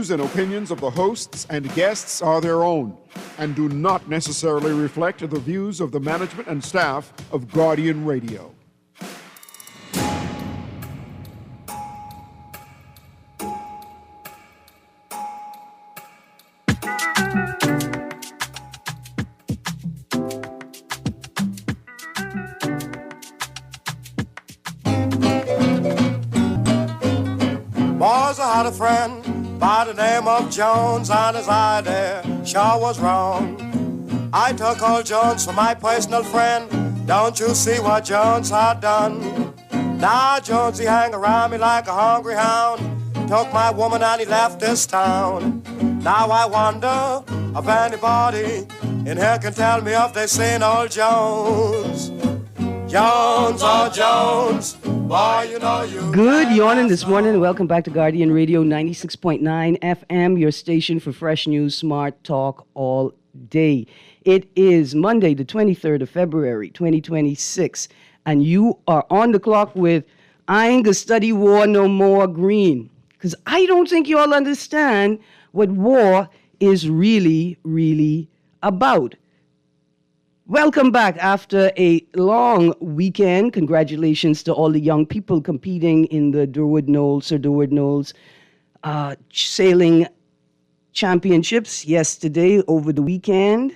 views and opinions of the hosts and guests are their own and do not necessarily reflect the views of the management and staff of Guardian Radio. Boys, I had a friend by the name of Jones, and his idea sure was wrong. I took old Jones for my personal friend. Don't you see what Jones had done? Now Jones, he hang around me like a hungry hound. Took my woman and he left this town. Now I wonder if anybody in here can tell me if they seen old Jones. Jones, oh Jones, boy, you know you. Good yawning this morning. Welcome back to Guardian Radio 96.9 FM, your station for fresh news, smart talk all day. It is Monday, the 23rd of February, 2026, and you are on the clock with I Ain't Gonna Study War No More, Greene. Because I don't think you all understand what war is really, really about. Welcome back after a long weekend. Congratulations to all the young people competing in the Sir Durwood Knowles sailing championships yesterday over the weekend.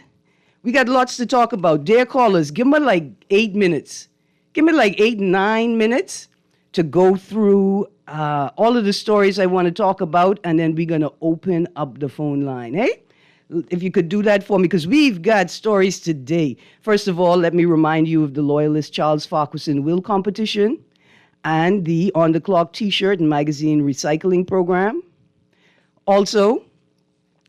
We got lots to talk about. Dear callers, give me like 8 minutes. Give me like 9 minutes to go through all of the stories I want to talk about, and then we're going to open up the phone line, hey? If you could do that for me, because we've got stories today. First of all, let me remind you of the Loyalist Charles Farquharson Will competition and the On the Clock T-shirt and magazine recycling program. Also,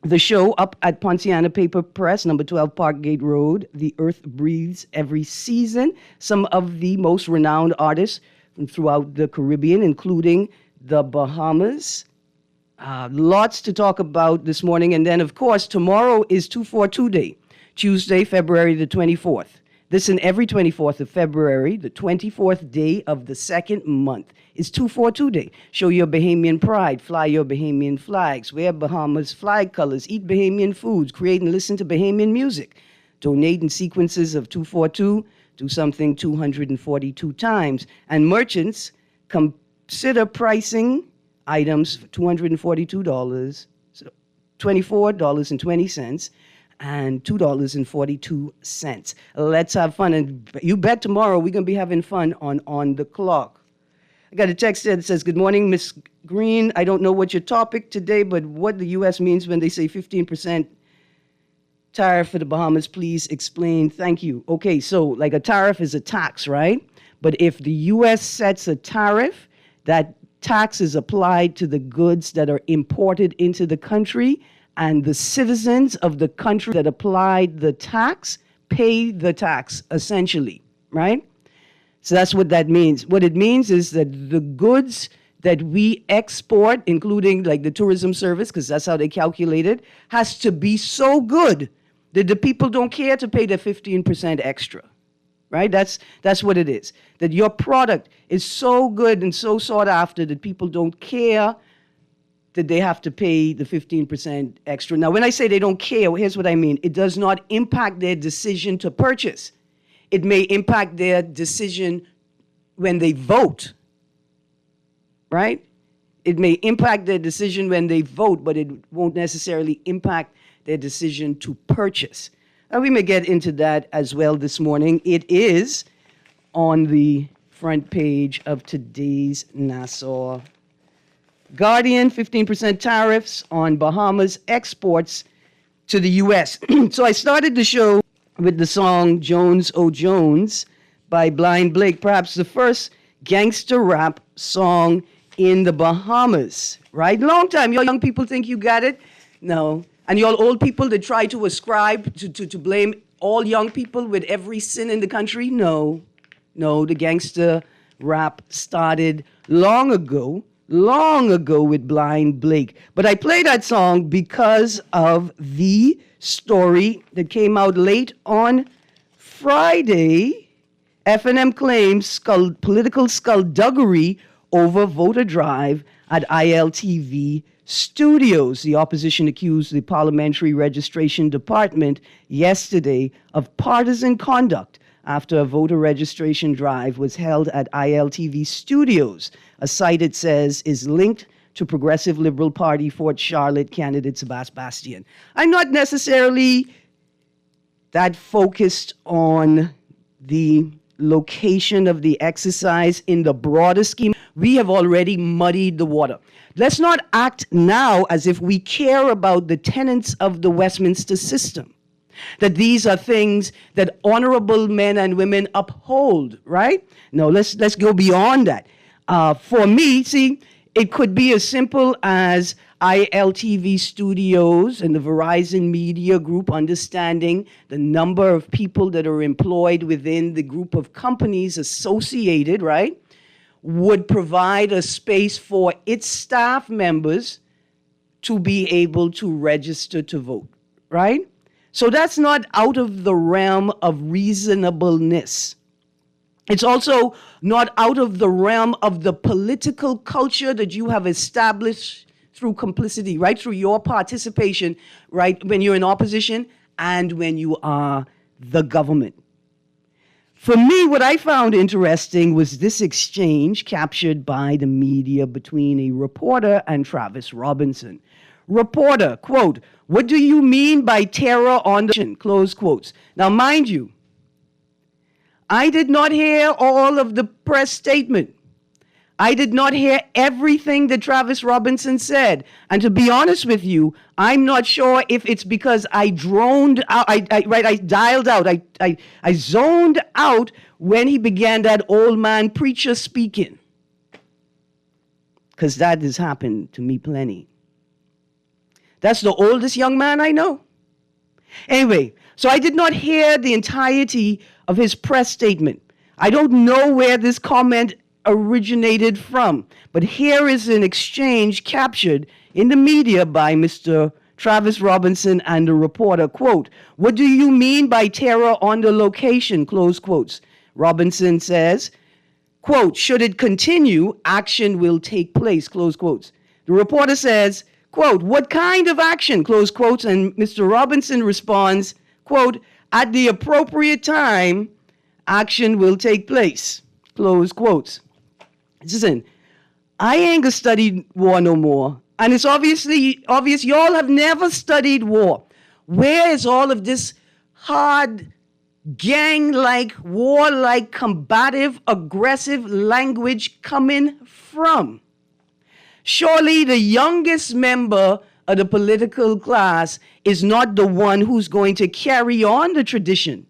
the show up at Ponciana Paper Press, number 12 Parkgate Road, The Earth Breathes Every Season. Some of the most renowned artists from throughout the Caribbean, including the Bahamas. Lots to talk about this morning. And then, of course, tomorrow is 242 Day, Tuesday, February the 24th. This and every 24th of February, the 24th day of the second month, is 242 Day. Show your Bahamian pride, fly your Bahamian flags, wear Bahamas flag colors, eat Bahamian foods, create and listen to Bahamian music. Donate in sequences of 242, do something 242 times. And merchants, consider pricing items for $242, so $24.20, and $2.42. Let's have fun. And you bet tomorrow we're going to be having fun on the clock. I got a text there that says, good morning, Miss Greene. I don't know what your topic today, but what the U.S. means when they say 15% tariff for the Bahamas, please explain. Thank you. Okay, so like a tariff is a tax, right? But if the U.S. sets a tariff, that tax is applied to the goods that are imported into the country, and the citizens of the country that applied the tax pay the tax, essentially, right? So that's what that means. What it means is that the goods that we export, including like the tourism service, because that's how they calculate it, has to be so good that the people don't care to pay the 15% extra. Right? That's what it is. That your product is so good and so sought after that people don't care that they have to pay the 15% extra. Now, when I say they don't care, here's what I mean. It does not impact their decision to purchase. It may impact their decision when they vote. Right? It may impact their decision when they vote, but it won't necessarily impact their decision to purchase. And we may get into that as well this morning. It is on the front page of today's Nassau Guardian, 15% tariffs on Bahamas exports to the U.S. So I started the show with the song Jones, Oh Jones by Blind Blake, perhaps the first gangster rap song in the Bahamas, right? Long time. You young people think you got it? No. And you all old people that try to ascribe, to blame all young people with every sin in the country? No, the gangster rap started long ago with Blind Blake. But I play that song because of the story that came out late on Friday. F&M claims political skullduggery over voter drive at ILTV Studios. The opposition accused the Parliamentary Registration Department yesterday of partisan conduct after a voter registration drive was held at ILTV Studios, a site it says is linked to Progressive Liberal Party Fort Charlotte candidate Sebastian. I'm not necessarily that focused on the location of the exercise in the broader scheme. We have already muddied the water. Let's not act now as if we care about the tenets of the Westminster system, that these are things that honorable men and women uphold, right? No, let's go beyond that. For me, see, it could be as simple as ILTV Studios and the Verizon Media Group understanding the number of people that are employed within the group of companies associated, right, would provide a space for its staff members to be able to register to vote, right? So that's not out of the realm of reasonableness. It's also not out of the realm of the political culture that you have established through complicity, right? Through your participation, right? When you're in opposition and when you are the government. For me, what I found interesting was this exchange captured by the media between a reporter and Travis Robinson. Reporter, quote, "What do you mean by terror on the..." Close quotes. Now, mind you, I did not hear all of the press statement. I did not hear everything that Travis Robinson said. And to be honest with you, I'm not sure if it's because I droned out, I dialed out, I zoned out when he began that old man preacher speaking. Because that has happened to me plenty. That's the oldest young man I know. Anyway, so I did not hear the entirety of his press statement. I don't know where this comment originated from, but here is an exchange captured in the media by Mr. Travis Robinson and the reporter, quote, "What do you mean by terror on the location?" Close quotes. Robinson says, quote, "Should it continue, action will take place," close quotes. The reporter says, quote, "What kind of action?" Close quotes. And Mr. Robinson responds, quote, "At the appropriate time, action will take place," close quotes. Listen, I ain't gonna study war no more. And it's obvious y'all have never studied war. Where is all of this hard, gang-like, war-like, combative, aggressive language coming from? Surely the youngest member of the political class is not the one who's going to carry on the tradition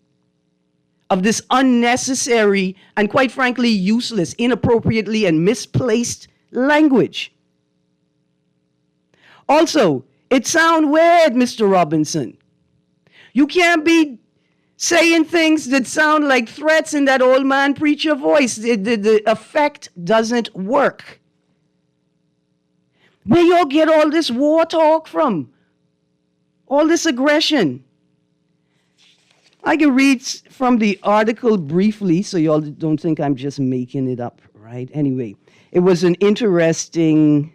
of this unnecessary and, quite frankly, useless, inappropriately and misplaced language. Also, it sounds weird, Mr. Robinson. You can't be saying things that sound like threats in that old man preacher voice. The effect doesn't work. Where y'all get all this war talk from? All this aggression? I can read from the article briefly so y'all don't think I'm just making it up, right? Anyway, it was an interesting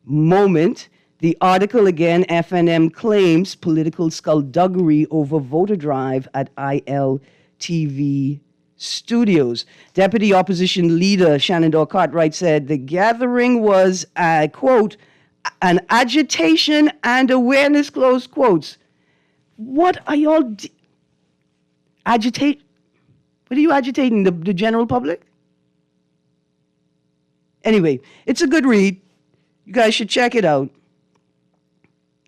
moment. The article again, FNM claims political skullduggery over voter drive at ILTV Studios. Deputy Opposition Leader Shannon Cartwright said the gathering was, quote, "an agitation and awareness," close quotes. What are y'all agitate? What are you agitating, the general public? Anyway, it's a good read. You guys should check it out.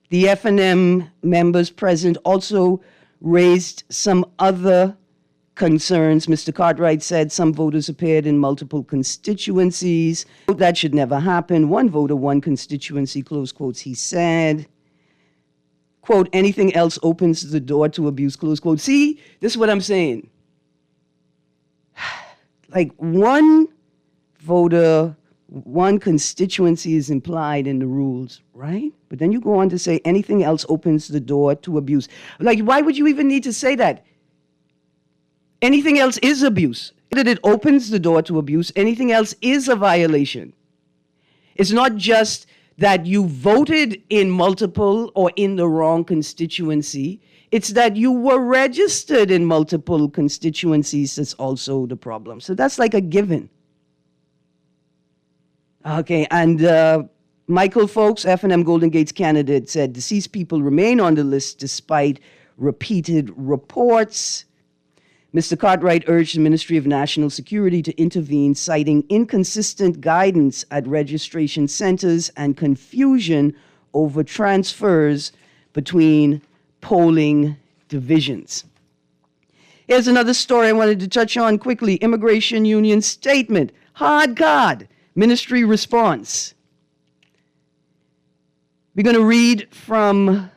The FNM members present also raised some other concerns. Mr. Cartwright said some voters appeared in multiple constituencies. That should never happen. One voter, one constituency, close quotes, he said. Quote, "Anything else opens the door to abuse," close quote. See, this is what I'm saying. Like one voter, one constituency is implied in the rules, right? But then you go on to say anything else opens the door to abuse. Like, why would you even need to say that? Anything else is abuse. That it opens the door to abuse, anything else is a violation. It's not just that you voted in multiple or in the wrong constituency. It's that you were registered in multiple constituencies that's also the problem. So that's like a given. Okay, and Michael Folks, F&M Golden Gates candidate, said deceased people remain on the list despite repeated reports. Mr. Cartwright urged the Ministry of National Security to intervene, citing inconsistent guidance at registration centers and confusion over transfers between polling divisions. Here's another story I wanted to touch on quickly. Immigration Union statement. Hard card. Ministry response. We're going to read from,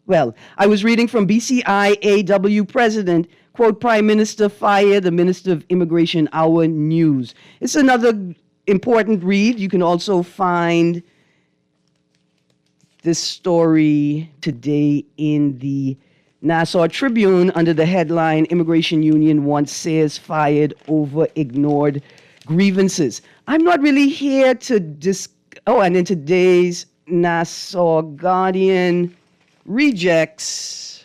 well, I was reading from BCIAW President, quote, Prime Minister fire the Minister of Immigration, Our News. It's another important read. You can also find this story today in the Nassau Tribune under the headline, Immigration Union wants Sayers fired over ignored grievances. I'm not really here to and in today's Nassau Guardian rejects,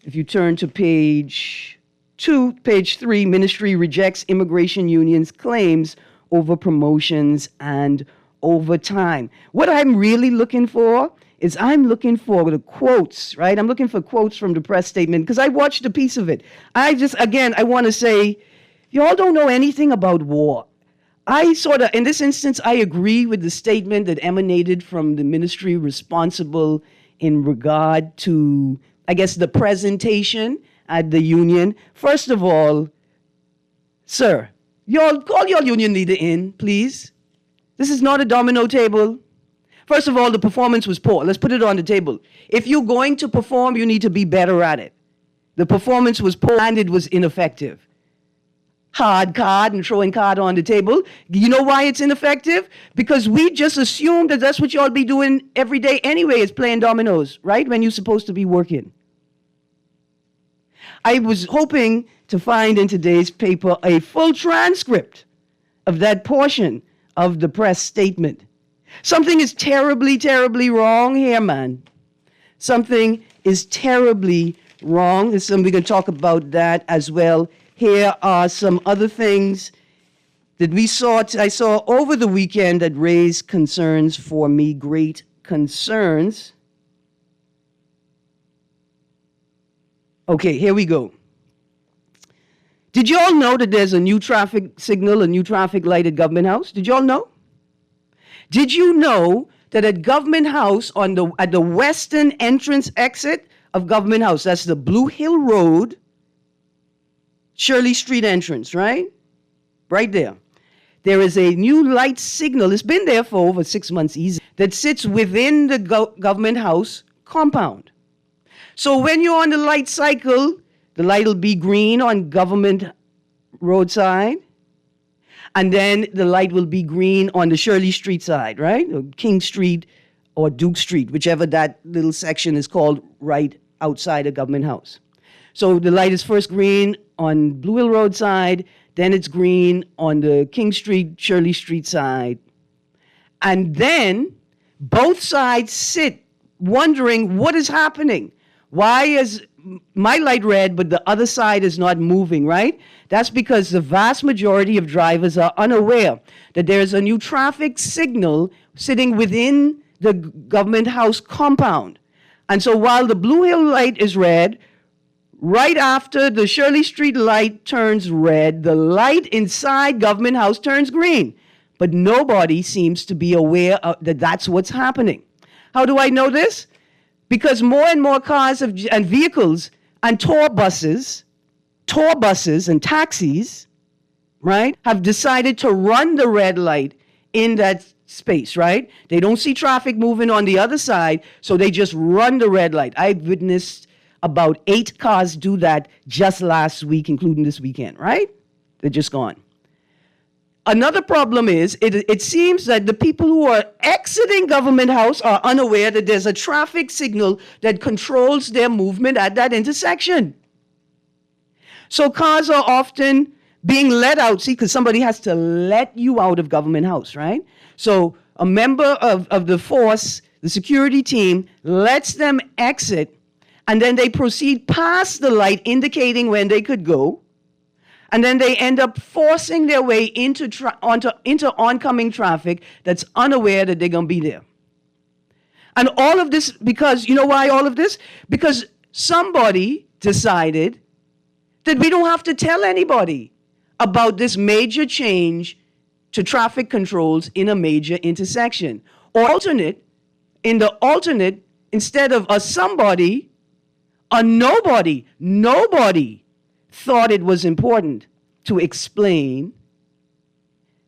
if you turn to page 3, Ministry rejects Immigration Union's claims over promotions and overtime. What I'm really looking for is I'm looking for the quotes, right? I'm looking for quotes from the press statement because I watched a piece of it. I want to say, y'all don't know anything about war. In this instance, I agree with the statement that emanated from the ministry responsible in regard to, I guess, the presentation at the union. First of all, sir, y'all call your union leader in, please. This is not a domino table. First of all, the performance was poor. Let's put it on the table. If you're going to perform, you need to be better at it. The performance was poor and it was ineffective. Hard card and throwing card on the table. You know why it's ineffective? Because we just assume that that's what y'all be doing every day anyway, is playing dominoes, right? When you're supposed to be working. I was hoping to find in today's paper a full transcript of that portion of the press statement. Something is terribly, terribly wrong here, man. Something is terribly wrong. And we're going to talk about that as well. Here are some other things that I saw over the weekend that raised concerns for me, great concerns. Okay, here we go. Did you all know that there's a new traffic signal, a new traffic light at Government House? Did you all know? Did you know that at Government House, at the western entrance exit of Government House, that's the Blue Hill Road, Shirley Street entrance, right? Right there. There is a new light signal. It's been there for over 6 months easy, that sits within the Government House compound. So when you're on the light cycle, the light will be green on Government roadside, and then the light will be green on the Shirley Street side, right? Or King Street or Duke Street, whichever that little section is called right outside of Government House. So the light is first green on Blue Hill Road side, then it's green on the King Street, Shirley Street side. And then both sides sit wondering what is happening. Why is my light red, but the other side is not moving, right? That's because the vast majority of drivers are unaware that there's a new traffic signal sitting within the Government House compound. And so while the Blue Hill light is red, right after the Shirley Street light turns red, the light inside Government House turns green. But nobody seems to be aware that that's what's happening. How do I know this? Because more and more cars and vehicles and tour buses and taxis, right, have decided to run the red light in that space, right? They don't see traffic moving on the other side, so they just run the red light. I witnessed about 8 cars do that just last week, including this weekend, right? They're just gone. Another problem is, it seems that the people who are exiting Government House are unaware that there's a traffic signal that controls their movement at that intersection. So cars are often being let out, see, because somebody has to let you out of Government House, right? So a member of the force, the security team, lets them exit, and then they proceed past the light indicating when they could go, and then they end up forcing their way into oncoming traffic that's unaware that they're going to be there. And all of this because, you know why all of this? Because somebody decided that we don't have to tell anybody about this major change to traffic controls in a major intersection. Or in the alternate, instead of a somebody, a nobody thought it was important to explain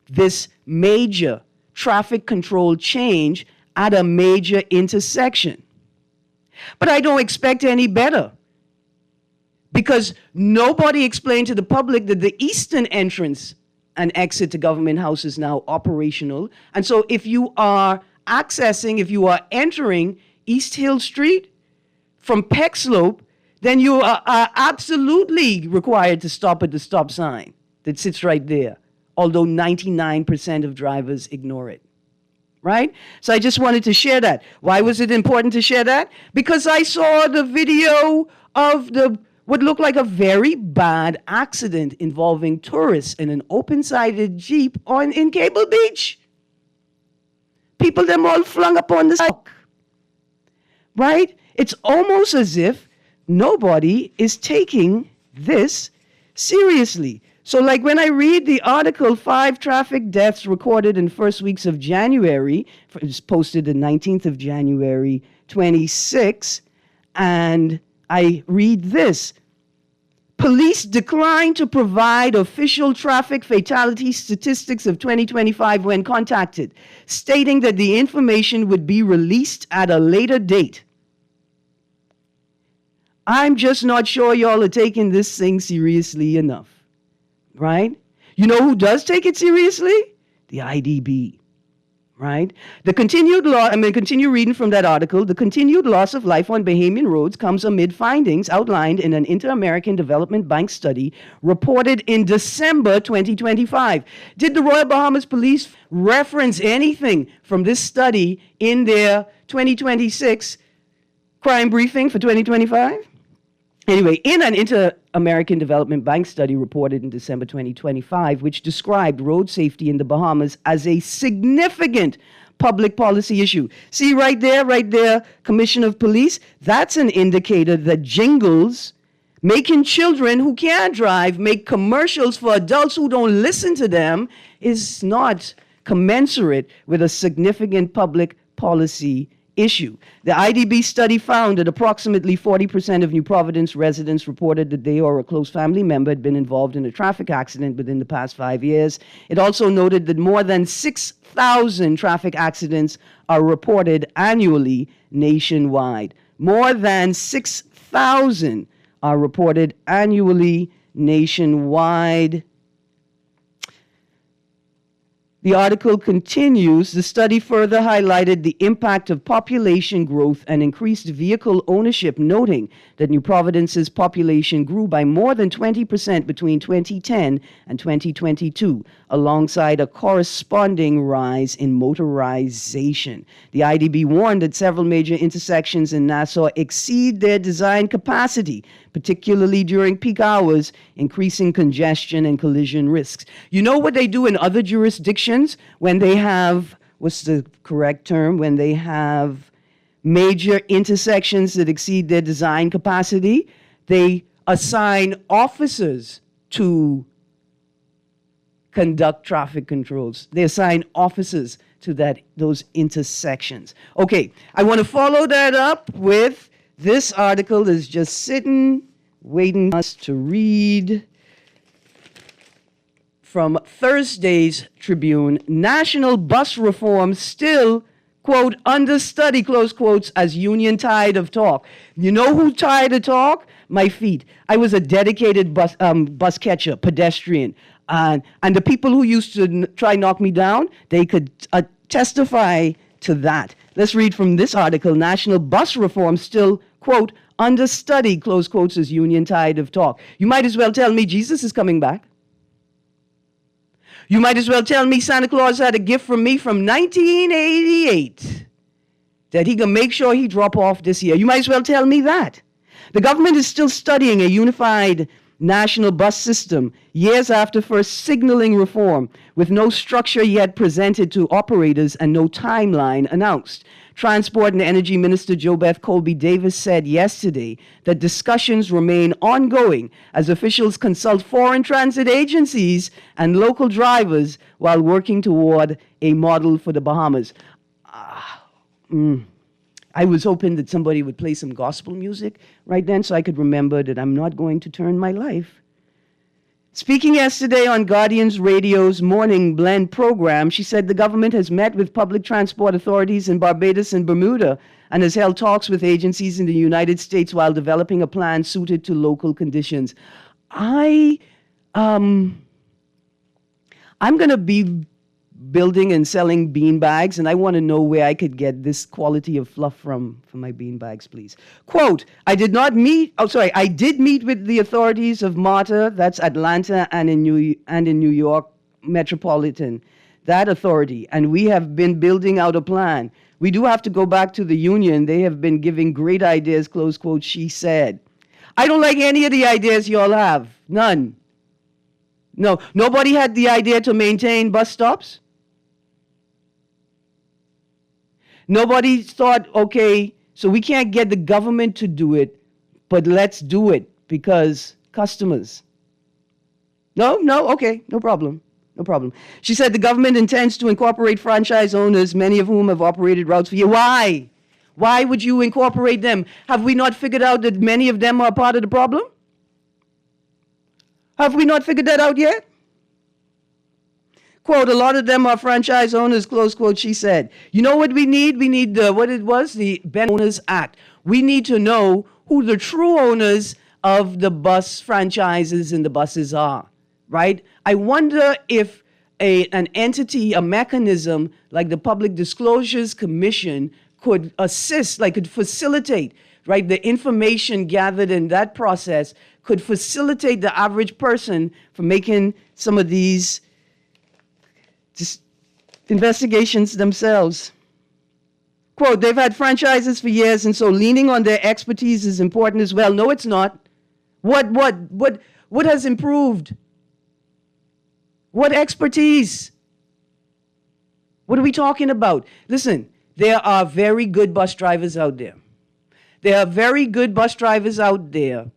this major traffic control change at a major intersection. But I don't expect any better, because nobody explained to the public that the eastern entrance and exit to Government House is now operational. And so if you are entering East Hill Street from Peck Slope, then you are absolutely required to stop at the stop sign that sits right there, although 99% of drivers ignore it. Right? So I just wanted to share that. Why was it important to share that? Because I saw the video of what looked like a very bad accident involving tourists in an open-sided Jeep in Cable Beach. People them all flung up on the sidewalk. Right? It's almost as if nobody is taking this seriously. So like when I read the article, 5 traffic deaths recorded in first weeks of January, it's posted the 19th of January, 26, and I read this. Police declined to provide official traffic fatality statistics of 2025 when contacted, stating that the information would be released at a later date. I'm just not sure y'all are taking this thing seriously enough. Right? You know who does take it seriously? The IDB. Right? I'm going to continue reading from that article. The continued loss of life on Bahamian roads comes amid findings outlined in an Inter-American Development Bank study reported in December 2025. Did the Royal Bahamas Police reference anything from this study in their 2026 crime briefing for 2025? Anyway, in an Inter-American Development Bank study reported in December 2025, which described road safety in the Bahamas as a significant public policy issue. See right there, Commission of Police, that's an indicator that jingles, making children who can't drive make commercials for adults who don't listen to them, is not commensurate with a significant public policy issue. The IDB study found that approximately 40% of New Providence residents reported that they or a close family member had been involved in a traffic accident within the past 5 years. It also noted that more than 6,000 traffic accidents are reported annually nationwide. More than 6,000 are reported annually nationwide. The article continues, the study further highlighted the impact of population growth and increased vehicle ownership, noting that New Providence's population grew by more than 20% between 2010 and 2022, alongside a corresponding rise in motorization. The IDB warned that several major intersections in Nassau exceed their design capacity, particularly during peak hours, increasing congestion and collision risks. You know what they do in other jurisdictions when they have, what's the correct term, when they have major intersections that exceed their design capacity? They assign officers to conduct traffic controls. They assign officers to those intersections. Okay, I want to follow that up with this article is just sitting, waiting for us to read from Thursday's Tribune. National bus reform still, quote, under study, close quotes, as union tired of talk. You know who tired of talk? My feet. I was a dedicated bus catcher, pedestrian. And the people who used to try knock me down, they could testify to that. Let's read from this article. National bus reform still, quote, under study, close quotes, as union tired of talk. You might as well tell me Jesus is coming back. You might as well tell me Santa Claus had a gift from me from 1988 that he can make sure he drop off this year. You might as well tell me that. The government is still studying a unified national bus system years after first signaling reform, with no structure yet presented to operators and no timeline announced. Transport and Energy Minister JoBeth Colby Davis said yesterday that discussions remain ongoing as officials consult foreign transit agencies and local drivers while working toward a model for the Bahamas. I was hoping that somebody would play some gospel music right then so I could remember that I'm not going to turn my life. Speaking yesterday on Guardian's Radio's Morning Blend program, she said the government has met with public transport authorities in Barbados and Bermuda and has held talks with agencies in the United States while developing a plan suited to local conditions. I'm going to be building and selling bean bags, and I want to know where I could get this quality of fluff from my bean bags, please. Quote, I did meet with the authorities of MARTA, that's Atlanta and in New York Metropolitan, that authority, and we have been building out a plan. We do have to go back to the union. They have been giving great ideas, close quote, she said. I don't like any of the ideas y'all have. None. No, nobody had the idea to maintain bus stops. Nobody thought, okay, so we can't get the government to do it, but let's do it because customers. No, okay, no problem. She said the government intends to incorporate franchise owners, many of whom have operated routes for years. Why? Why would you incorporate them? Have we not figured out that many of them are part of the problem? Have we not figured that out yet? Quote, a lot of them are franchise owners, close quote, she said. You know what we need? We need the Ben Owners Act. We need to know who the true owners of the bus franchises and the buses are, right? I wonder if an entity, a mechanism like the Public Disclosures Commission could assist, could facilitate, right? The information gathered in that process could facilitate the average person from making some of these investigations themselves. Quote, they've had franchises for years, and so leaning on their expertise is important as well. No, it's not. What has improved? What expertise? What are we talking about? Listen, there are very good bus drivers out there. There are very good bus drivers out there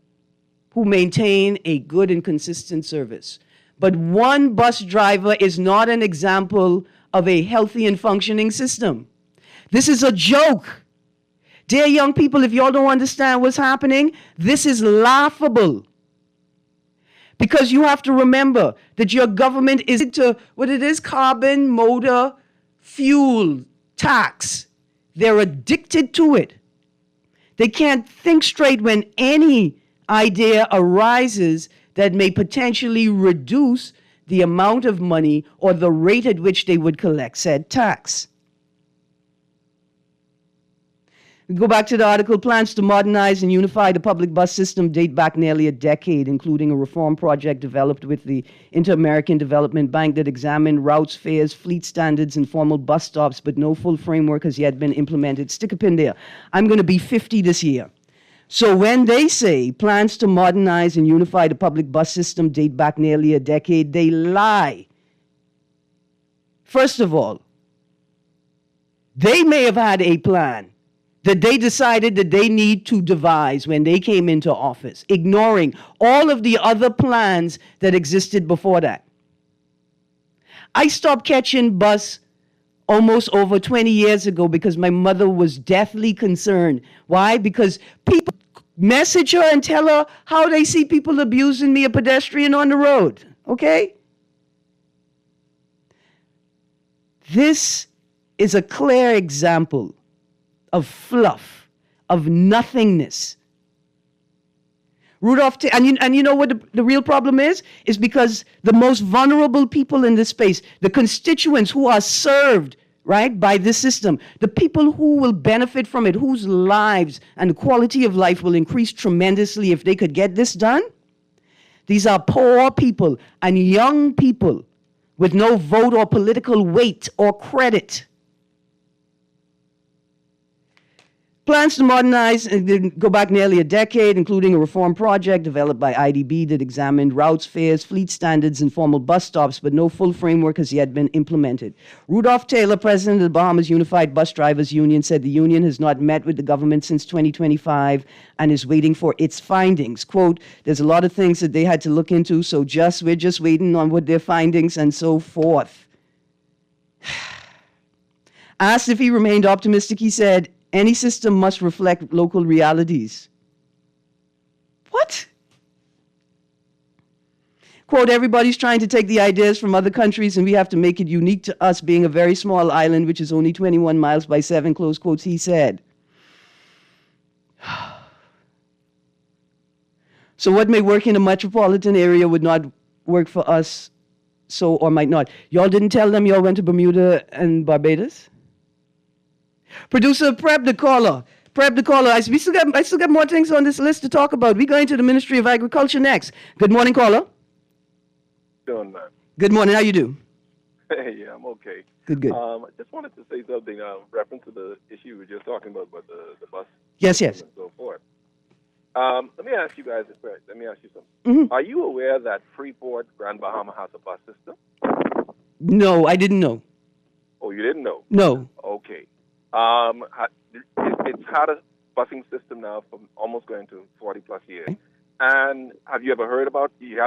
who maintain a good and consistent service. But one bus driver is not an example of a healthy and functioning system. This is a joke. Dear young people, if y'all don't understand what's happening, this is laughable. Because you have to remember that your government is into what it is, carbon, motor, fuel, tax. They're addicted to it. They can't think straight when any idea arises that may potentially reduce the amount of money or the rate at which they would collect said tax. We go back to the article. Plans to modernize and unify the public bus system date back nearly a decade, including a reform project developed with the Inter-American Development Bank that examined routes, fares, fleet standards, and formal bus stops, but no full framework has yet been implemented. Stick a pin there. I'm going to be 50 this year. So when they say plans to modernize and unify the public bus system date back nearly a decade, they lie. First of all, they may have had a plan that they decided that they need to devise when they came into office, ignoring all of the other plans that existed before that. I stopped catching bus almost over 20 years ago because my mother was deathly concerned. Why? Because people message her and tell her how they see people abusing me, a pedestrian on the road, okay? This is a clear example of fluff, of nothingness. And you know what the real problem is? Is because the most vulnerable people in this space, the constituents who are served, right, by this system, the people who will benefit from it, whose lives and the quality of life will increase tremendously if they could get this done, these are poor people and young people with no vote or political weight or credit. Plans to modernize go back nearly a decade, including a reform project developed by IDB that examined routes, fares, fleet standards, and formal bus stops, but no full framework has yet been implemented. Rudolph Taylor, president of the Bahamas Unified Bus Drivers Union, said the union has not met with the government since 2025 and is waiting for its findings. Quote, there's a lot of things that they had to look into, so we're just waiting on what their findings and so forth. Asked if he remained optimistic, he said, any system must reflect local realities. What? Quote, everybody's trying to take the ideas from other countries and we have to make it unique to us being a very small island, which is only 21 miles by 7, close quotes, he said. So what may work in a metropolitan area would not work for us, so, or might not. Y'all didn't tell them y'all went to Bermuda and Barbados? Producer, prep the caller. I still got more things on this list to talk about. We're going to the Ministry of Agriculture next. Good morning, caller. Doing, man. Good morning. How you do? Hey, yeah, I'm okay. Good. I just wanted to say something reference to the issue we were just talking about the bus. Yes. And so forth. Let me ask you guys a question. Let me ask you something. Mm-hmm. Are you aware that Freeport, Grand Bahama has a bus system? No, I didn't know. Oh, you didn't know? No. Okay. It's had a busing system now for almost going to 40 plus years. Okay. And have you ever heard about? You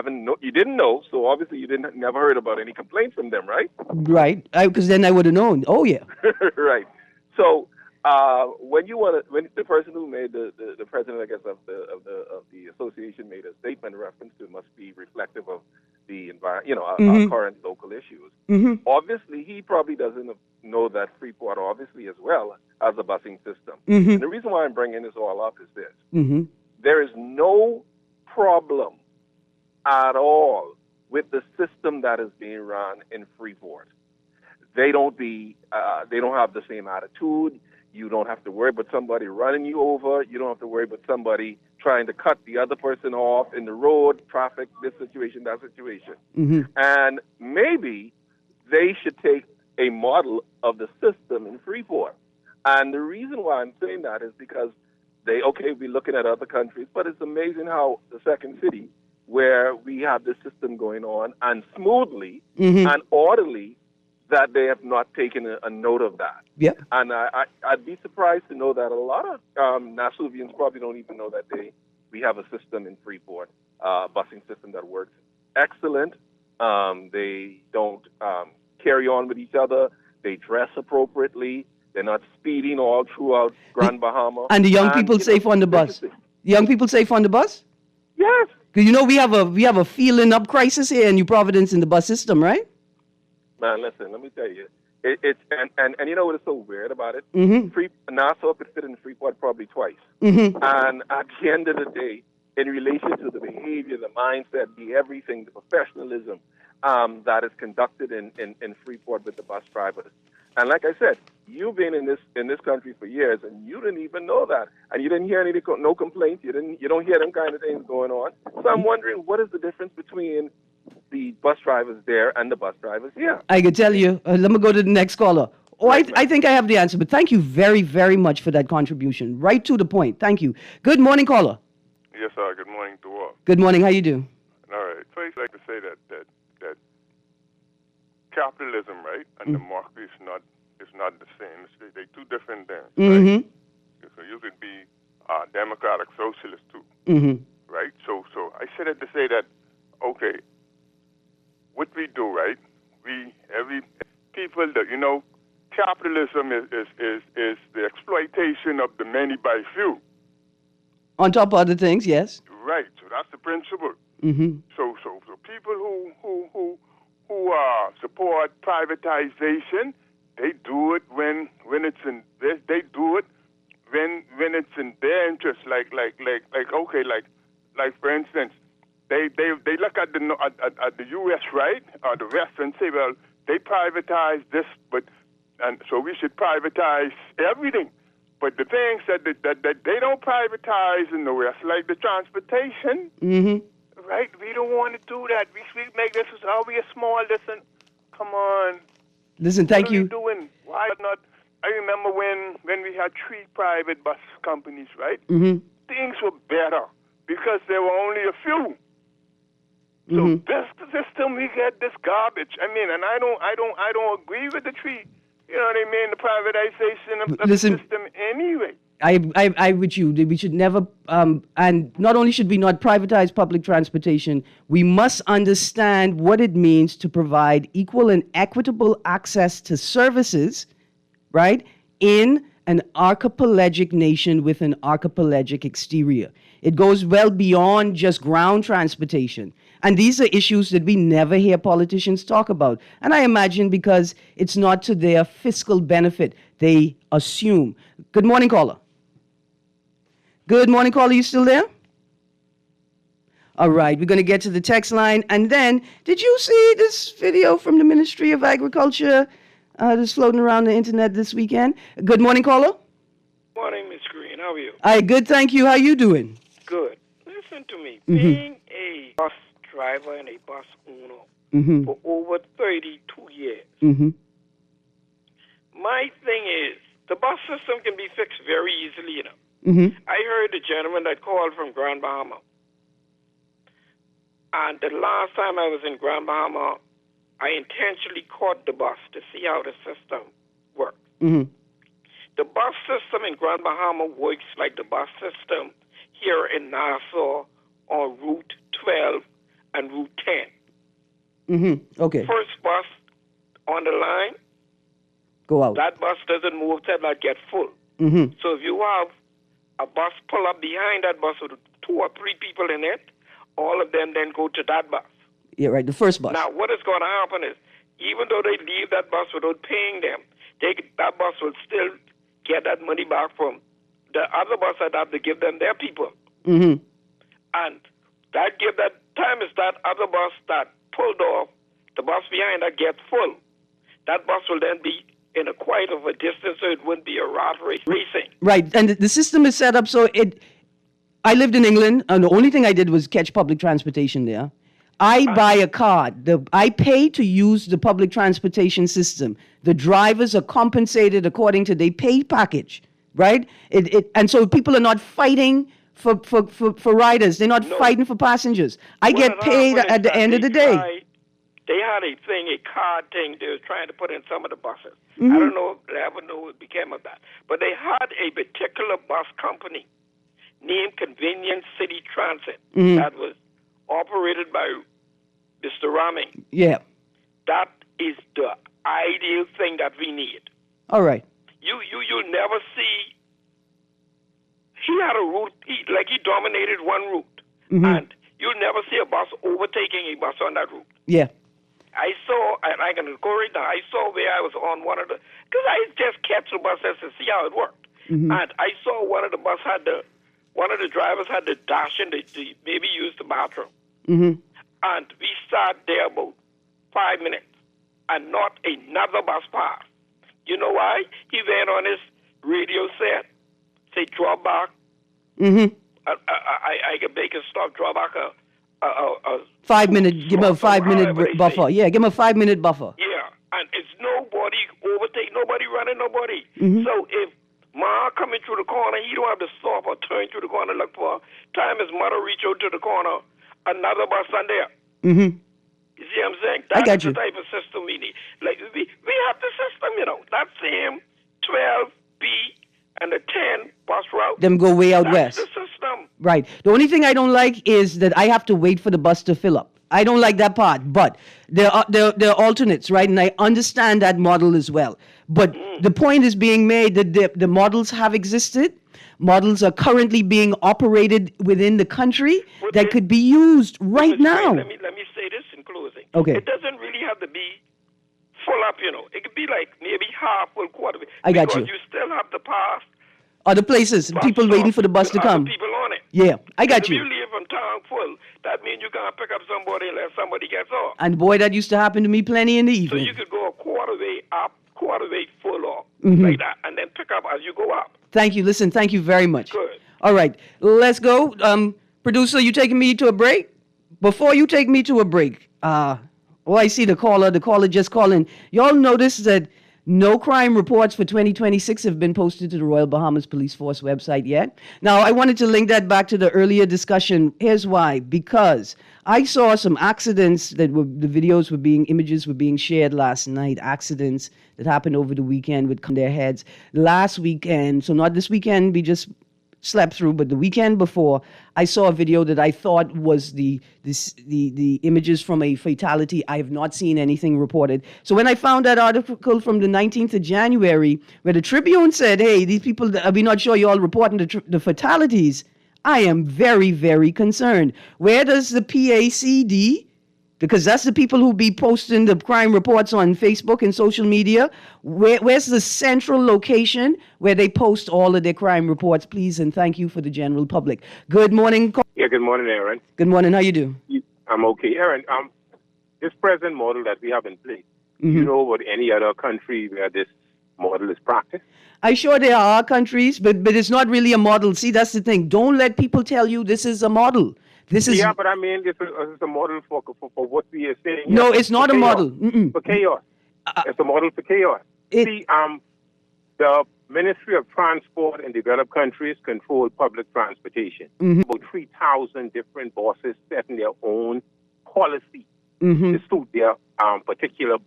didn't know, so obviously you never heard about any complaints from them, right? Right. Because then I would have known. Oh yeah. Right. So when the person who made the president, I guess, of the association made a statement in reference to must be reflective of the environment, our current local issues. Mm-hmm. Obviously, he probably doesn't know that Freeport, obviously, as well, has a busing system. Mm-hmm. And the reason why I'm bringing this all up is this: Mm-hmm. there is no problem at all with the system that is being run in Freeport. They don't have the same attitude. You don't have to worry about somebody running you over. You don't have to worry about somebody trying to cut the other person off in the road, traffic, this situation, that situation. Mm-hmm. And maybe they should take a model of the system in Freeport. And the reason why I'm saying that is because we're looking at other countries, but it's amazing how the second city, where we have this system going on and smoothly and orderly, that they have not taken a note of that. Yeah. And I'd be surprised to know that a lot of Nasuvians probably don't even know that we have a system in Freeport, busing system that works excellent. They don't carry on with each other. They dress appropriately. They're not speeding all throughout Grand Bahama. And the young people safe on the bus. Young people safe on the bus? Yes. Because we have a feeling up crisis here in New Providence in the bus system, right? Man, listen, let me tell you. It's you know what is so weird about it? Mm-hmm. Nassau could fit in Freeport probably twice. Mm-hmm. And at the end of the day, in relation to the behavior, the mindset, the everything, the professionalism that is conducted in Freeport with the bus drivers. And like I said, you've been in this country for years, and you didn't even know that, and you didn't hear no complaints. You don't hear them kind of things going on. So I'm wondering, what is the difference between the bus drivers there and the bus drivers here? I can tell you. Let me go to the next caller. Oh, I think I have the answer, but thank you very, very much for that contribution. Right to the point. Thank you. Good morning, caller. Yes, sir. Good morning to all. Good morning. How you do? All right. First, I'd like to say that capitalism, right, and democracy is not the same. They're two different things. Mm-hmm. Right? So you could be democratic socialist too, right? So I said it to say that, okay, what we do, right? Every people that capitalism is the exploitation of the many by few. On top of other things, yes. Right. So that's the principle. Mm-hmm. So people who support privatization, they do it when it's in they do it when it's in their interest. Like for instance, they look at the U.S. right or the West and say, well, they privatize this, and so we should privatize everything. But the things that they don't privatize in the West, like the transportation, right? We don't want to do that. We make this is how we are small. Listen, Come on. Listen, thank What are we you. doing? Why not? I remember when we had 3 private bus companies, right? Mm-hmm. Things were better because there were only a few. So Mm-hmm. this system, we get this garbage. I mean, and I don't agree with the 3. You know what I mean? The privatization of Listen, the system anyway. I with you. We should never, and not only should we not privatize public transportation, we must understand what it means to provide equal and equitable access to services, right, in an archipelagic nation with an archipelagic exterior. It goes well beyond just ground transportation. And these are issues that we never hear politicians talk about. And I imagine because it's not to their fiscal benefit, they assume. Good morning, caller. Good morning, caller. You still there? All right, we're going to get to the text line. And then, did you see this video from the Ministry of Agriculture that's floating around the internet this weekend? Good morning, caller. Morning, Miss Greene. How are you? All right, good, thank you. How you doing? Good. Listen to me. Being a bus driver and a bus owner for over 32 years, my thing is the bus system can be fixed very easily, you know. I heard the gentleman that called from Grand Bahama. And the last time I was in Grand Bahama, I intentionally caught the bus to see how the system works. The bus system in Grand Bahama works like the bus system here in Nassau on Route 12 and Route 10. Okay. First bus on the line, Go out. that bus doesn't move till that get full. So if you have a bus pull up behind that bus with 2 or 3 people in it, all of them then go to that bus. Yeah, right, the first bus. Now, what is going to happen is, even though they leave that bus without paying them, that bus will still get that money back from the other bus that have to give them their people. And that time is that other bus that pulled off, the bus behind that gets full. That bus will then be in a quite of a distance, so it wouldn't be a rat race racing. Right, and the system is set up so I lived in England, and the only thing I did was catch public transportation there. I buy a card. I pay to use the public transportation system. The drivers are compensated according to their pay package, right? And so people are not fighting for riders. They're not fighting for passengers. I get paid at the end of the day. They had a card thing they were trying to put in some of the buses. I don't know, I ever know what became of that. But they had a particular bus company named Convenience City Transit that was operated by Mr. Raming. Yeah. That is the ideal thing that we need. All right. You'll never see. He had a route, he dominated one route, and you'll never see a bus overtaking a bus on that route. Yeah. I saw, and I can go right now, I saw where I was on one of the, because I just catch the buses to see how it worked. And I saw one of the drivers had to dash in to maybe use the bathroom. And we sat there about 5 minutes, and not another bus passed. You know why? He went on his radio set, say, draw back. I can make a stop, draw back a 5 minute, give him a 5 minute buffer. Say. Yeah, give him a 5 minute buffer. Yeah, and it's nobody overtake, nobody running, nobody. So if Ma coming through the corner, he don't have to stop or turn through the corner look for time his mother reach out to the corner, another bus on there. You see what I'm saying? I got you. That's the type of system we need. Like we have the system, you know. That same 12B and the 10 bus route. Them go way out west. That's the system. Right. The only thing I don't like is that I have to wait for the bus to fill up. I don't like that part, but there are alternates, right? And I understand that model as well. But the point is being made that the models have existed. Models are currently being operated within the country that could be used right now. Let me say this in closing. Okay. It doesn't really have to be full up, you know. It could be like maybe half or quarter. I got you. Because you still have to pass Other places, people stop waiting for the bus with to other come. people on it. Yeah, I got If you. you leave from town full, that means you can't pick up somebody unless somebody gets off. And boy, that used to happen to me plenty in the So evening. you could go a quarter way up, quarter way full off, like that, and then pick up as you go up. Thank you. Listen, thank you very much. Good. All right, let's go. Producer, you taking me to a break? Before you take me to a break, Oh, I see the caller. The caller just calling. Y'all notice that no crime reports for 2026 have been posted to the Royal Bahamas Police Force website yet. Now, I wanted to link that back to the earlier discussion. Here's why. Because I saw some accidents the images were being shared last night. Accidents that happened over the weekend would come to their heads. Last weekend, so not this weekend, we just slept through, but the weekend before, I saw a video that I thought was the images from a fatality. I have not seen anything reported. So when I found that article from the 19th of January, where the Tribune said, hey, these people, we're not sure you're all reporting the fatalities, I am very, very concerned. Where does the PACD, because that's the people who be posting the crime reports on Facebook and social media. Where's the central location where they post all of their crime reports, please? And thank you for the general public. Good morning. Yeah, good morning, Erin. Good morning. How you do? I'm okay. Erin, this present model that we have in place, you know about any other country where this model is practiced? I'm sure there are countries, but it's not really a model. See, that's the thing. Don't let people tell you this is a model. Yeah, but I mean, it's a model for what we are saying. No, it's not a model. For chaos. It's a model for chaos. See, the Ministry of Transport in developed countries control public transportation. About 3,000 different bosses setting their own policy to suit their particular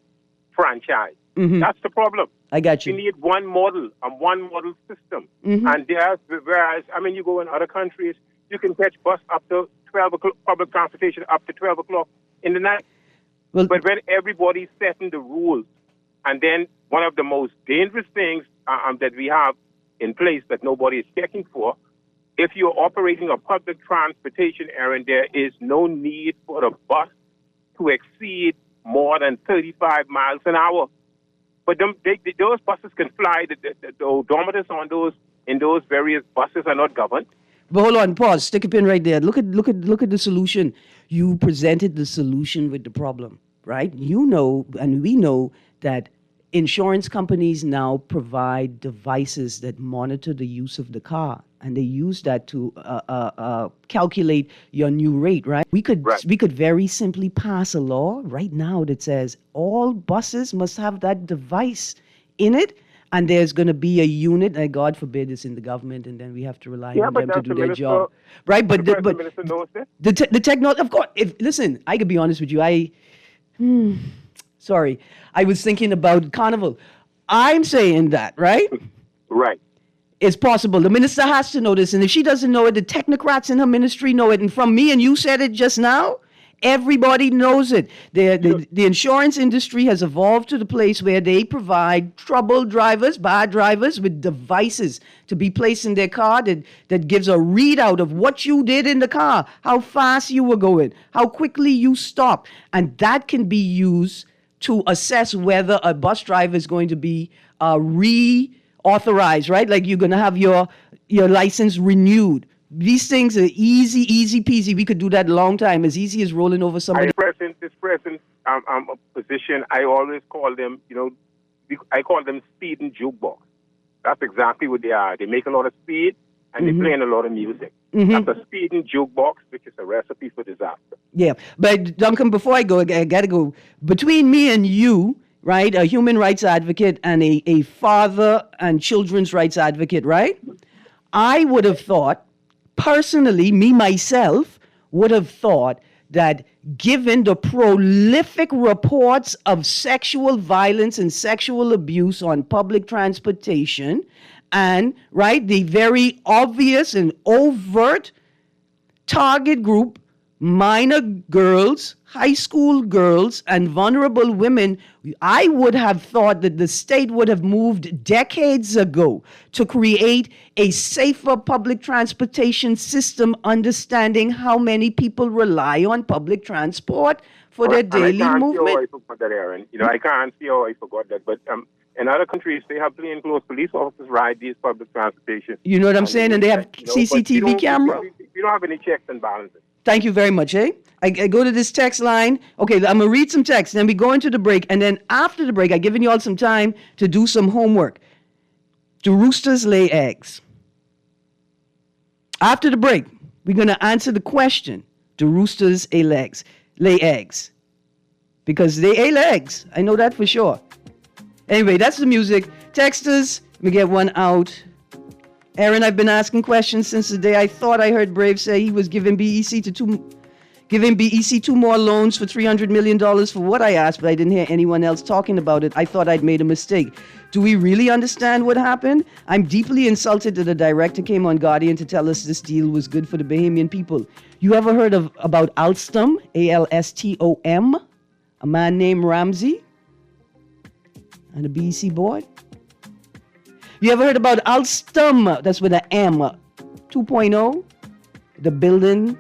franchise. That's the problem. I got you. We need one model, one model system. And whereas, I mean, you go in other countries, you can catch bus up to 12 o'clock, public transportation up to 12 o'clock in the night. Well, but when everybody's setting the rules, and then one of the most dangerous things that we have in place that nobody is checking for, if you're operating a public transportation, Erin, there is no need for the bus to exceed more than 35 miles an hour. But those buses can fly. The odometers on those various buses are not governed. But hold on, pause. Stick a pin right there. Look at the solution. You presented the solution with the problem, right? You know, and we know that insurance companies now provide devices that monitor the use of the car, and they use that to calculate your new rate, right? We could very simply pass a law right now that says all buses must have that device in it. And there's going to be a unit, and God forbid it's in the government, and then we have to rely on them to do their job. Right? But the minister knows that. The technology, of course, listen, I could be honest with you. Sorry. I was thinking about Carnival. I'm saying that, right? Right. It's possible. The minister has to know this, and if she doesn't know it, the technocrats in her ministry know it. And from me, and you said it just now, everybody knows it. The insurance industry has evolved to the place where they provide troubled drivers, bad drivers, with devices to be placed in their car that gives a readout of what you did in the car, how fast you were going, how quickly you stopped. And that can be used to assess whether a bus driver is going to be reauthorized, right? Like you're going to have your license renewed. These things are easy peasy. We could do that a long time, as easy as rolling over somebody. This present position, I always call them, I call them speed and jukebox. That's exactly what they are. They make a lot of speed, and they're playing a lot of music. That's a speed and jukebox, which is a recipe for disaster. Yeah, but Duncan, before I go, I got to go. Between me and you, right, a human rights advocate and a father and children's rights advocate, right, I would have thought, personally, me, myself, would have thought that given the prolific reports of sexual violence and sexual abuse on public transportation and, right, the very obvious and overt target group, minor girls, high school girls, and vulnerable women, I would have thought that the state would have moved decades ago to create a safer public transportation system, understanding how many people rely on public transport for their daily movement. I forgot that, Erin. I can't see how I forgot that. But in other countries, they have plainclothes police officers ride these public transportation. You know what I'm saying? And they have CCTV camera. We don't have any checks and balances. Thank you very much, eh? I go to this text line. Okay, I'm going to read some text. Then we go into the break. And then after the break, I've given you all some time to do some homework. Do roosters lay eggs? After the break, we're going to answer the question. Do roosters lay eggs? because they ate legs. I know that for sure. Anyway, that's the music. Texters, let me get one out. Erin, I've been asking questions since the day I thought I heard Brave say he was giving BEC two more loans for $300 million for what I asked, but I didn't hear anyone else talking about it. I thought I'd made a mistake. Do we really understand what happened? I'm deeply insulted that the director came on Guardian to tell us this deal was good for the Bahamian people. You ever heard about Alstom, Alstom, a man named Ramsey on the BEC board? You ever heard about Alstom? That's with an M, 2.0, the building,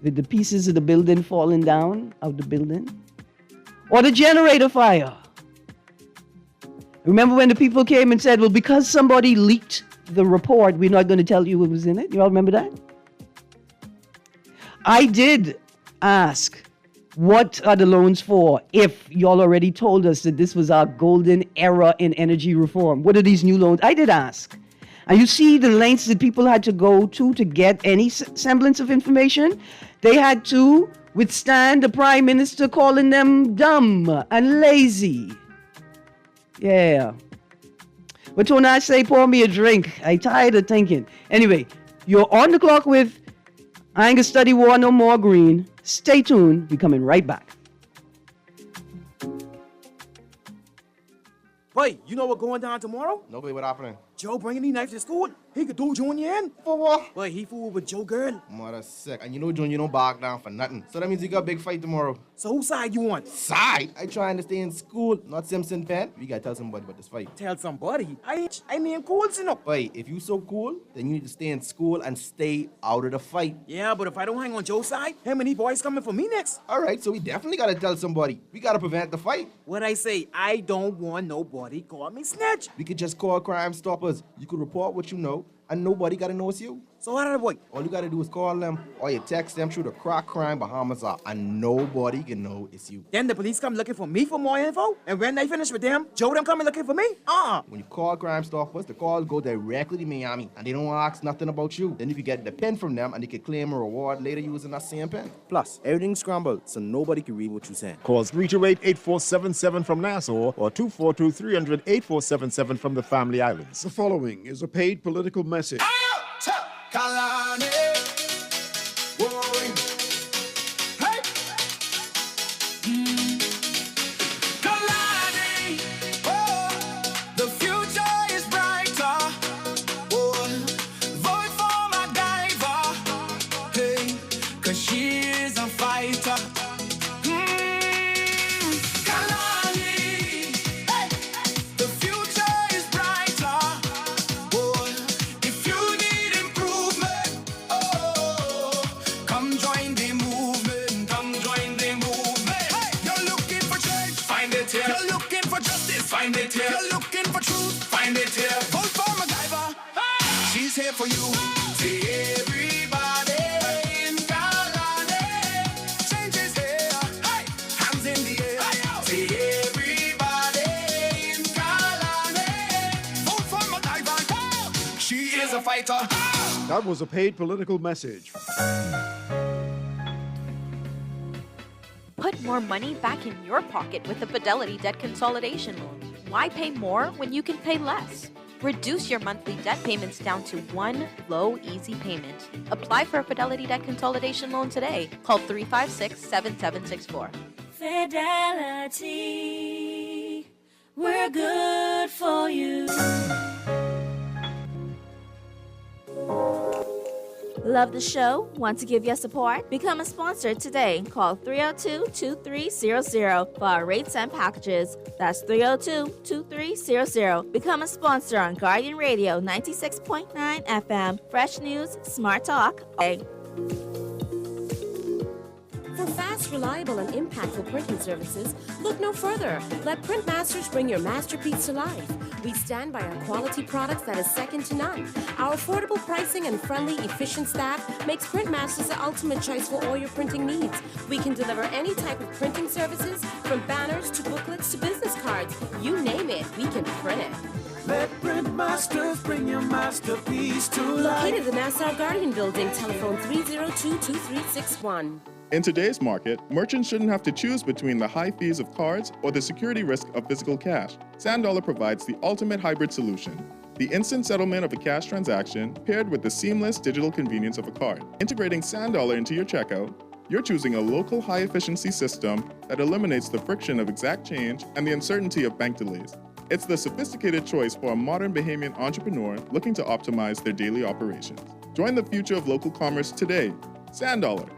with the pieces of the building falling down out the building? Or the generator fire? Remember when the people came and said, well, because somebody leaked the report, we're not going to tell you what was in it? You all remember that? I did ask, what are the loans for if y'all already told us that this was our golden era in energy reform? What are these new loans? I did ask. And you see the lengths that people had to go to get any semblance of information? They had to withstand the prime minister calling them dumb and lazy. Yeah. But when I say pour me a drink, I tired of thinking. Anyway, you're on the clock with I Ain't Gonna Study War No More, Greene. Stay tuned. We're coming right back. Wait, you know what's going down tomorrow? Nobody, what happening? Joe bringing these knives to school. He could do Junior in. For what? Wait, he fooled with Joe girl. Mother sick. And you know Junior don't back down for nothing. So that means you got a big fight tomorrow. So whose side you on? Side? I trying to stay in school, not Simpson Pen. We gotta tell somebody about this fight. Tell somebody? I mean cool, you know. Wait, if you so cool, then you need to stay in school and stay out of the fight. Yeah, but if I don't hang on Joe's side, how many boys coming for me next? All right, so we definitely gotta tell somebody. We gotta prevent the fight. What I say, I don't want nobody call me snitch. We could just call Crime Stoppers. You could report what you know, and nobody gotta know it's you. So how did I avoid? All you gotta do is call them, or you text them through the Crack Crime Bahamas app, and nobody can know it's you. Then the police come looking for me for more info, and when they finish with them, Joe them coming looking for me? When you call Crime Stoppers, the call go directly to Miami, and they don't ask nothing about you. Then you can get the pen from them, and they can claim a reward later using that same pen. Plus, everything's scrambled, so nobody can read what you're saying. Call 328-8477 from Nassau or 242-300-8477 from the Family Islands. The following is a paid political message. Here for you, see everybody in Kalani. Change his hair, hey, hands in the air. See everybody in Kalani. Vote for my diver, she is a fighter. That was a paid political message. Put more money back in your pocket with the Fidelity Debt Consolidation Loan. Why pay more when you can pay less? Reduce your monthly debt payments down to one low, easy payment. Apply for a Fidelity Debt Consolidation Loan today. Call 356-7764. Fidelity, we're good for you. Love the show? Want to give your support? Become a sponsor today. Call 302-2300 for our rates and packages. That's 302-2300. Become a sponsor on Guardian Radio 96.9 FM. Fresh news, smart talk. For fast, reliable, and impactful printing services, look no further. Let Printmasters bring your masterpiece to life. We stand by our quality products that is second to none. Our affordable pricing and friendly, efficient staff makes Printmasters the ultimate choice for all your printing needs. We can deliver any type of printing services, from banners to booklets to business cards. You name it, we can print it. Let Printmasters bring your masterpiece to life. Located in the Nassau Guardian Building, telephone 302-2361. In today's market, merchants shouldn't have to choose between the high fees of cards or the security risk of physical cash. SandDollar provides the ultimate hybrid solution. The instant settlement of a cash transaction paired with the seamless digital convenience of a card. Integrating SandDollar into your checkout, you're choosing a local high-efficiency system that eliminates the friction of exact change and the uncertainty of bank delays. It's the sophisticated choice for a modern Bahamian entrepreneur looking to optimize their daily operations. Join the future of local commerce today. SandDollar.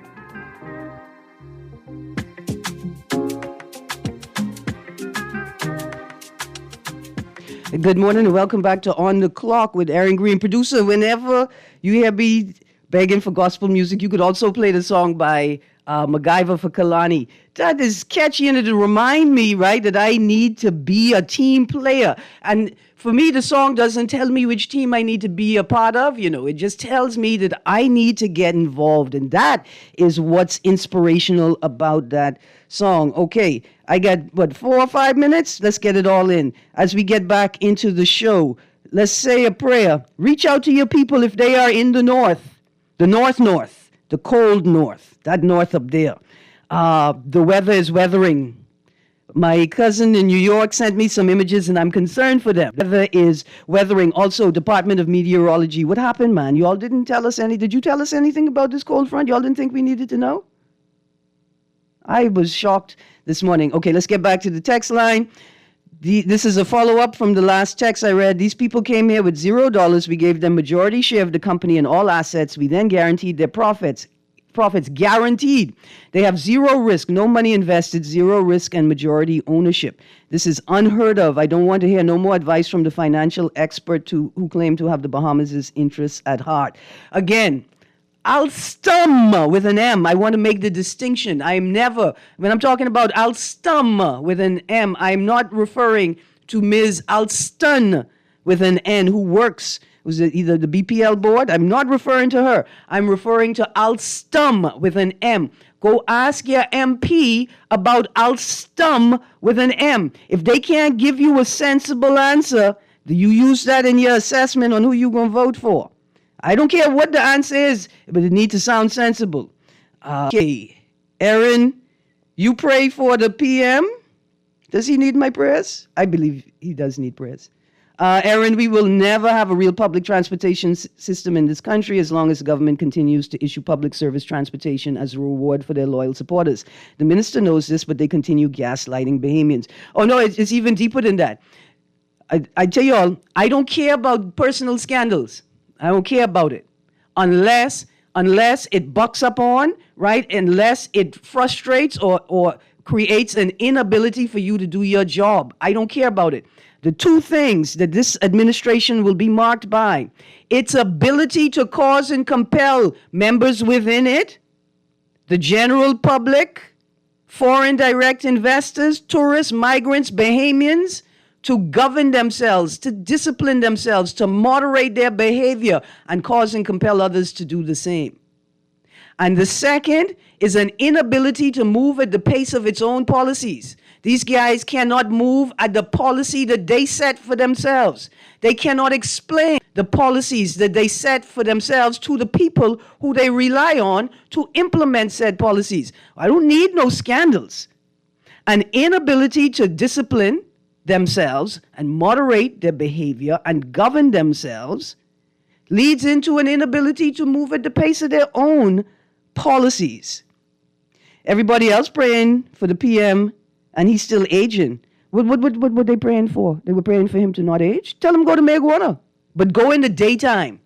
Good morning and welcome back to On the Clock with Erin Greene. Producer, whenever you hear me begging for gospel music, you could also play the song by MacGyver for Kalani. That is catchy and it'll remind me, right, that I need to be a team player. And for me, the song doesn't tell me which team I need to be a part of, it just tells me that I need to get involved. And that is what's inspirational about that song. Okay, I got, 4 or 5 minutes? Let's get it all in. As we get back into the show, let's say a prayer. Reach out to your people if they are in the north, the cold north, that north up there. The weather is weathering. My cousin in New York sent me some images, and I'm concerned for them. Weather is weathering. Also, Department of Meteorology. What happened, man? You all didn't tell us any. Did you tell us anything about this cold front? You all didn't think we needed to know? I was shocked this morning. Okay, let's get back to the text line. This is a follow-up from the last text I read. These people came here with $0. We gave them majority share of the company and all assets. We then guaranteed their profits. Profits guaranteed. They have zero risk, no money invested, zero risk, and majority ownership. This is unheard of. I don't want to hear no more advice from the financial expert who claim to have the Bahamas' interests at heart. Again, Alstom with an M. I want to make the distinction. When I'm talking about Alstom with an M, I'm not referring to Ms. Alston with an N who works, who's either the BPL board. I'm not referring to her. I'm referring to Alstom with an M. Go ask your MP about Alstom with an M. If they can't give you a sensible answer, do you use that in your assessment on who you're going to vote for? I don't care what the answer is, but it needs to sound sensible. Okay, Erin, you pray for the PM. Does he need my prayers? I believe he does need prayers. Erin, we will never have a real public transportation system in this country as long as the government continues to issue public service transportation as a reward for their loyal supporters. The minister knows this, but they continue gaslighting Bahamians. Oh, no, it's even deeper than that. I tell you all, I don't care about personal scandals. I don't care about it unless it bucks up on, right? Unless it frustrates or creates an inability for you to do your job. I don't care about it. The two things that this administration will be marked by, its ability to cause and compel members within it, the general public, foreign direct investors, tourists, migrants, Bahamians, to govern themselves, to discipline themselves, to moderate their behavior, and cause and compel others to do the same. And the second is an inability to move at the pace of its own policies. These guys cannot move at the policy that they set for themselves. They cannot explain the policies that they set for themselves to the people who they rely on to implement said policies. I don't need no scandals. An inability to discipline themselves and moderate their behavior and govern themselves leads into an inability to move at the pace of their own policies. Everybody else praying for the PM, and he's still aging. What were they praying for? They were praying for him to not age? Tell him go to marijuana, but go in the daytime.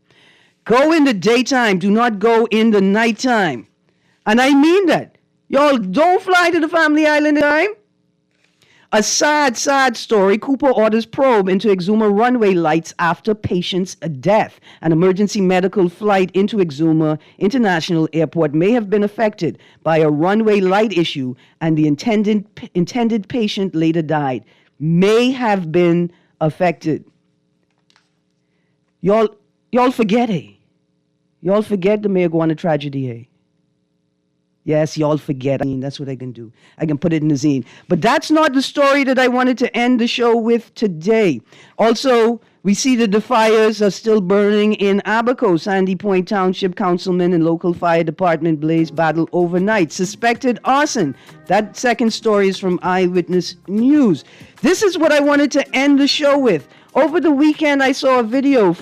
Go in the daytime. Do not go in the nighttime. And I mean that. Y'all don't fly to the family island time. A sad story. Cooper orders probe into Exuma runway lights after patient's death. An emergency medical flight into Exuma International Airport may have been affected by a runway light issue, and the intended patient later died. May have been affected. Y'all forget it. Y'all forget the marijuana tragedy. Yes, y'all forget. I mean, that's what I can do. I can put it in the zine. But that's not the story that I wanted to end the show with today. Also, we see that the fires are still burning in Abaco. Sandy Point Township councilman and local fire department blaze battle overnight. Suspected arson. That second story is from Eyewitness News. This is what I wanted to end the show with. Over the weekend, I saw a video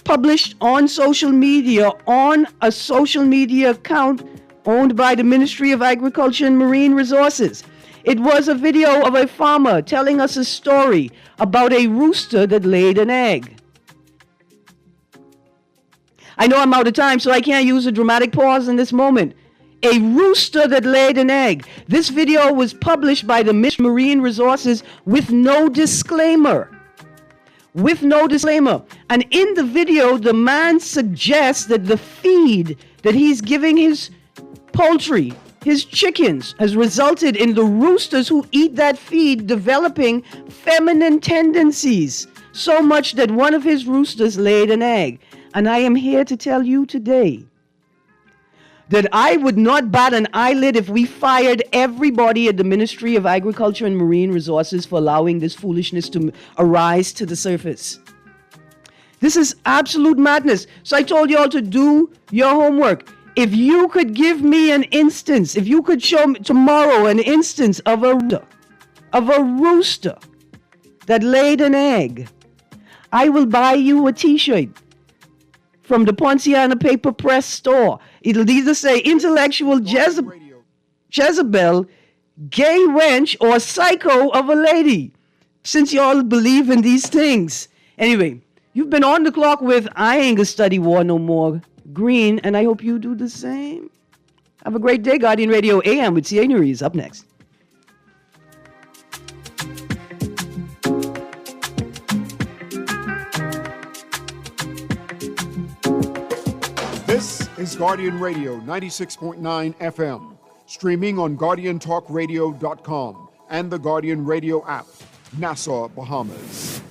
published on social media on a social media account owned by the Ministry of Agriculture and Marine Resources. It was a video of a farmer telling us a story about a rooster that laid an egg. I know I'm out of time, so I can't use a dramatic pause in this moment. A rooster that laid an egg. This video was published by the Ministry of Marine Resources with no disclaimer. And in the video, the man suggests that the feed that he's giving his poultry, his chickens, has resulted in the roosters who eat that feed developing feminine tendencies, so much that one of his roosters laid an egg. And I am here to tell you today that I would not bat an eyelid if we fired everybody at the Ministry of Agriculture and Marine Resources for allowing this foolishness to arise to the surface. This is absolute madness. So I told you all to do your homework. If you could give me an instance, if you could show me tomorrow an instance of a rooster that laid an egg, I will buy you a t-shirt from the Ponciana Paper Press store. It'll either say intellectual Jezebel, gay wench, or psycho of a lady, since y'all believe in these things. Anyway, you've been on the clock with I Ain't Gonna Study War No More, Greene, and I hope you do the same. Have a great day. Guardian Radio AM with C.A. Nuri is up next. This is Guardian Radio 96.9 FM, streaming on GuardianTalkRadio.com and the Guardian Radio app, Nassau, Bahamas.